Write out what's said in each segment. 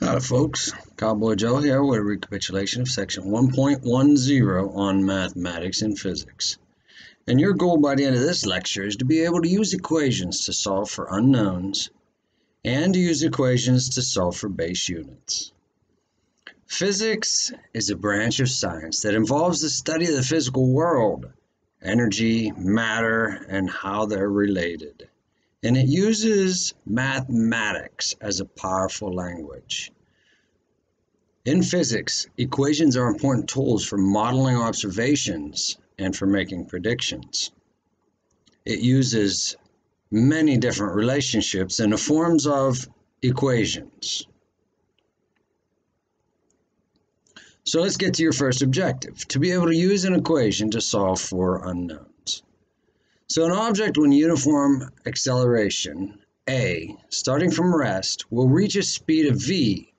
Hi folks, Cowboy Joe here with a recapitulation of section 1.10 on mathematics and physics. And your goal by the end of this lecture is to be able to use equations to solve for unknowns and to use equations to solve for base units. Physics is a branch of science that involves the study of the physical world, energy, matter, and how they're related. And it uses mathematics as a powerful language. In physics, equations are important tools for modeling observations and for making predictions. It uses many different relationships in the forms of equations. So let's get to your first objective, to be able to use an equation to solve for unknowns. So an object with uniform acceleration, a, starting from rest, will reach a speed of v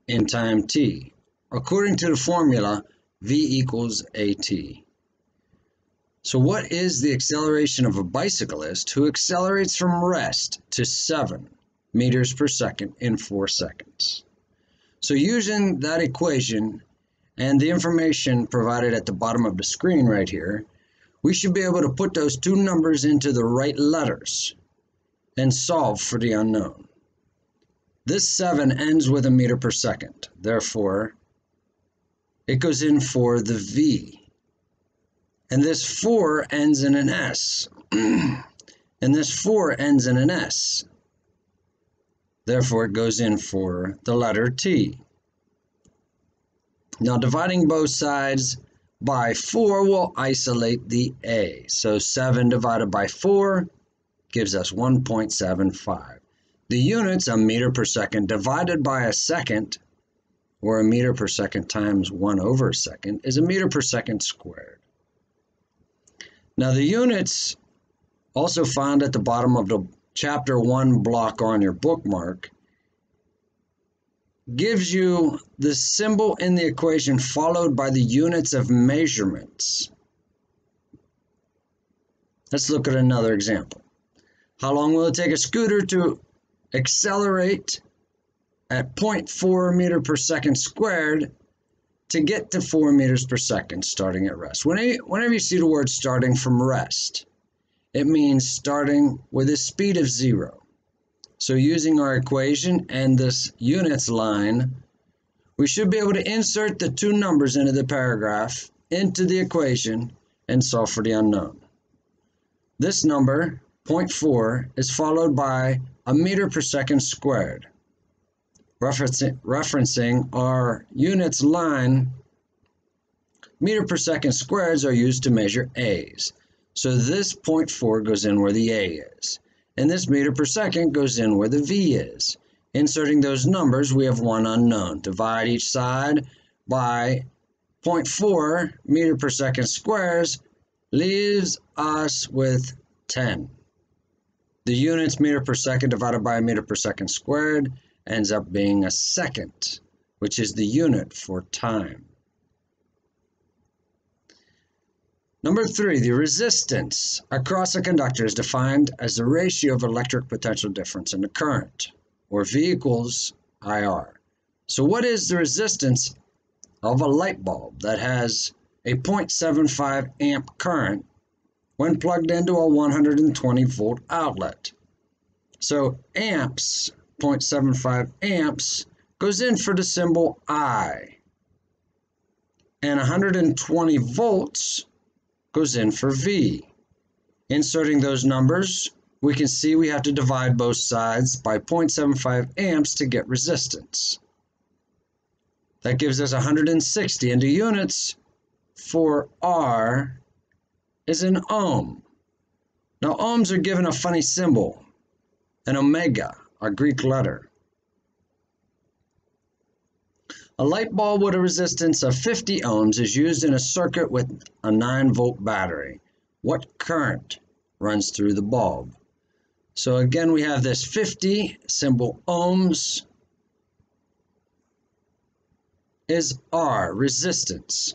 in time t, according to the formula v equals at. So what is the acceleration of a bicyclist who accelerates from rest to 7 meters per second in 4 seconds? So using that equation and the information provided at the bottom of the screen right here, we should be able to put those two numbers into the right letters and solve for the unknown. This 7 ends with a meter per second. Therefore, it goes in for the V. And this 4 ends in an S. And this 4 ends in an S. Therefore, it goes in for the letter T. Now, dividing both sides by 4 will isolate the A. So 7 divided by 4 gives us 1.75. The units, a meter per second divided by a second, or a meter per second times 1 over a second, is a meter per second squared. Now the units, also found at the bottom of the chapter 1 block on your bookmark, gives you the symbol in the equation followed by the units of measurements. Let's look at another example. How long will it take a scooter to accelerate at 0.4 meter per second squared to get to 4 meters per second starting at rest? Whenever you see the word starting from rest, it means starting with a speed of 0. So using our equation and this units line, we should be able to insert the two numbers into the paragraph, into the equation, and solve for the unknown. This number, 0.4, is followed by a meter per second squared. Referencing our units line, meter per second squareds are used to measure A's. So this 0.4 goes in where the A is. And this meter per second goes in where the V is. Inserting those numbers, we have one unknown. Divide each side by 0.4 meter per second squares leaves us with 10. The units meter per second divided by a meter per second squared ends up being a second, which is the unit for time. Number 3, the resistance across a conductor is defined as the ratio of electric potential difference in the current, or V equals IR. So what is the resistance of a light bulb that has a 0.75 amp current when plugged into a 120 volt outlet? So amps, 0.75 amps, goes in for the symbol I. And 120 volts goes in for V. Inserting those numbers, we can see we have to divide both sides by 0.75 amps to get resistance. That gives us 160, and the units for R is an ohm. Now ohms are given a funny symbol, an omega, a Greek letter. A light bulb with a resistance of 50 ohms is used in a circuit with a 9-volt battery. What current runs through the bulb? So again, we have this 50 symbol ohms is R, resistance.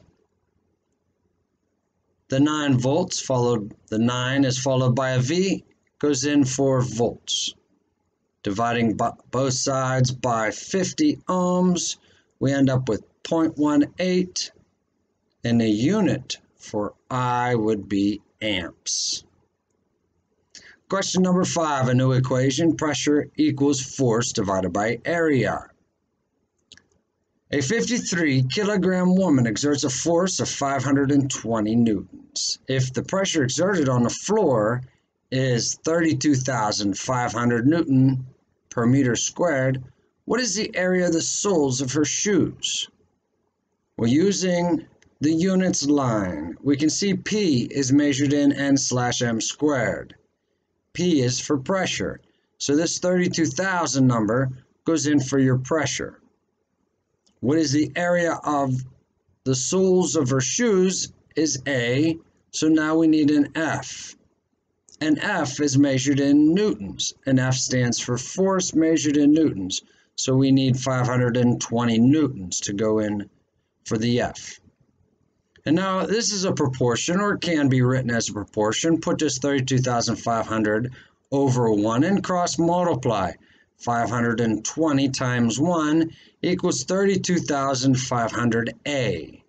The 9 volts the 9 is followed by a V, goes in for volts. Dividing both sides by 50 ohms, we end up with 0.18, and the unit for I would be amps. Question number 5, a new equation, pressure equals force divided by area. A 53 kilogram woman exerts a force of 520 newtons. If the pressure exerted on the floor is 32,500 newton per meter squared, what is the area of the soles of her shoes? Well, using the units line, we can see P is measured in N/m squared. P is for pressure. So this 32,000 number goes in for your pressure. What is the area of the soles of her shoes is A, so now we need an F. And F is measured in newtons, and F stands for force measured in newtons. So we need 520 newtons to go in for the F. And now this is a proportion, or it can be written as a proportion. Put this 32,500 over 1 and cross multiply. 520 times 1 equals 32,500A.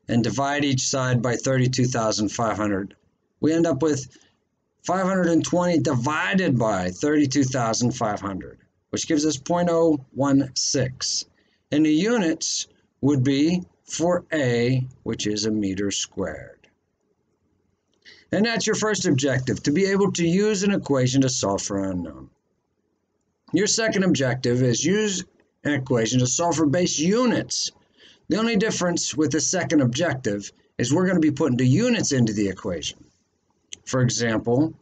And divide each side by 32,500. We end up with 520 divided by 32,500, which gives us 0.016. And the units would be for A, which is a meter squared. And that's your first objective, to be able to use an equation to solve for an unknown. Your second objective is use an equation to solve for base units. The only difference with the second objective is we're going to be putting the units into the equation. For example,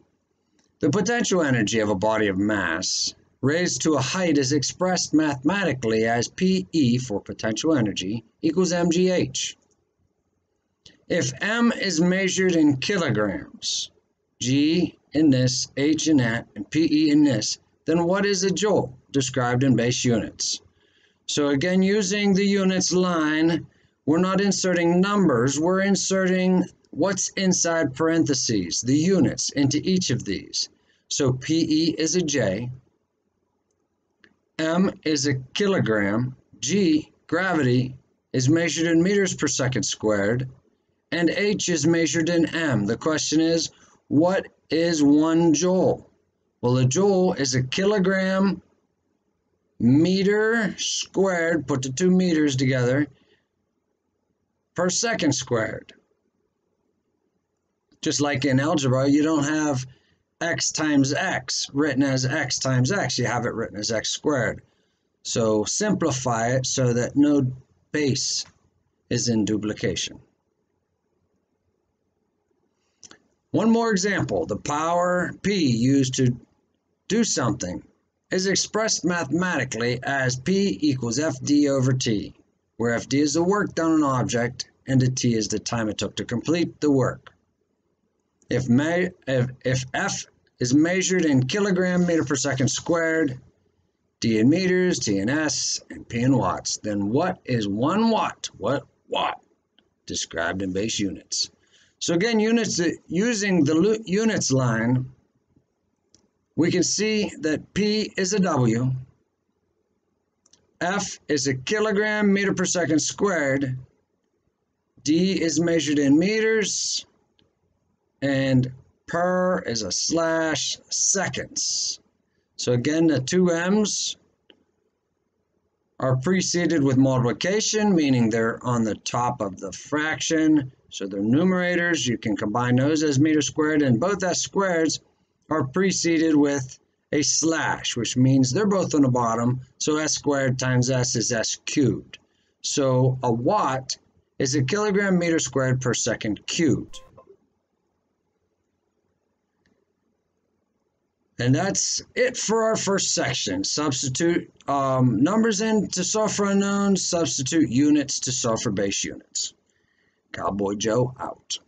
the potential energy of a body of mass raised to a height is expressed mathematically as PE for potential energy equals mgh. If m is measured in kilograms, g in this, h in that, and PE in this, then what is a joule described in base units? So again, using the units line, we're not inserting numbers, we're inserting what's inside parentheses, the units, into each of these. So PE is a J, M is a kilogram, G, gravity, is measured in meters per second squared, and H is measured in M. The question is, what is 1 joule? Well, a joule is a kilogram meter squared, put the 2 meters together, per second squared. Just like in algebra, you don't have x times x written as x times x. You have it written as x squared. So simplify it so that no base is in duplication. One more example. The power P used to do something is expressed mathematically as P equals Fd over T, where Fd is the work done on an object and the T is the time it took to complete the work. If F is measured in kilogram meter per second squared, D in meters, T in S, and P in watts, then what is 1 watt? What watt? Described in base units. So again, using the units line, we can see that P is a W, F is a kilogram meter per second squared, D is measured in meters, and per is a slash seconds. So again, the 2 M's are preceded with multiplication, meaning they're on the top of the fraction. So they're numerators. You can combine those as meter squared, and both S squareds are preceded with a slash, which means they're both on the bottom. So S squared times S is S cubed. So a watt is a kilogram meter squared per second cubed. And that's it for our first section. Substitute numbers in to solve for unknowns, substitute units to solve for base units. Cowboy Joe out.